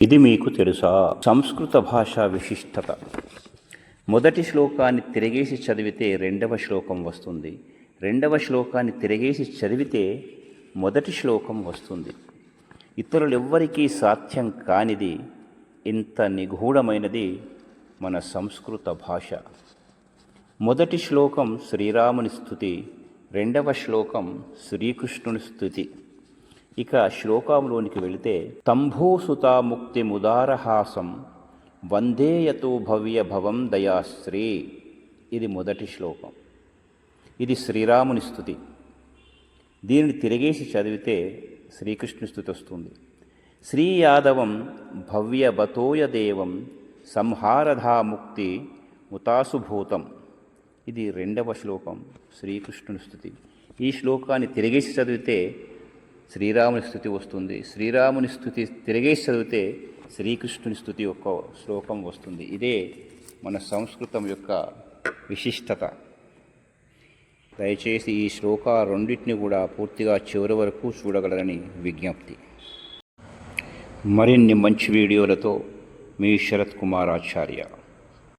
ఇది మీకు తెలుసా? సంస్కృత భాషా విశిష్టత. మొదటి శ్లోకాన్ని తిరగేసి చదివితే రెండవ శ్లోకం వస్తుంది. రెండవ శ్లోకాన్ని తిరగేసి చదివితే మొదటి శ్లోకం వస్తుంది. ఇతరులెవ్వరికీ సాధ్యం కానిది, ఇంత నిగూఢమైనది మన సంస్కృత భాష. మొదటి శ్లోకం శ్రీరాముని స్తుతి, రెండవ శ్లోకం శ్రీకృష్ణుని స్తుతి. ఇక శ్లోకంలోనికి వెళితే, తంభూసుతాముక్తి ముదారహాసం వందేయతో భవ్య భవం దయాశ్రీ. ఇది మొదటి శ్లోకం. ఇది శ్రీరాముని స్తుతి. దీనిని తిరిగేసి చదివితే శ్రీకృష్ణుని స్తుతి వస్తుంది. శ్రీ యాదవం భవ్యబతోయ దేవం సంహారధాముక్తి ముతాసుభూతం. ఇది రెండవ శ్లోకం, శ్రీకృష్ణుని స్తుతి. ఈ శ్లోకాన్ని తిరిగేసి చదివితే శ్రీరాముని స్తుతి వస్తుంది. శ్రీరాముని స్తుతి తిరిగేసి చదివితే శ్రీకృష్ణుని స్తుతి యొక్క శ్లోకం వస్తుంది. ఇదే మన సంస్కృతం యొక్క విశిష్టత. దయచేసి ఈ శ్లోక రెండింటిని కూడా పూర్తిగా చివరి వరకు చూడగలరని విజ్ఞప్తి. మరిన్ని మంచి వీడియోలతో మీ శరత్ కుమార్ ఆచార్య.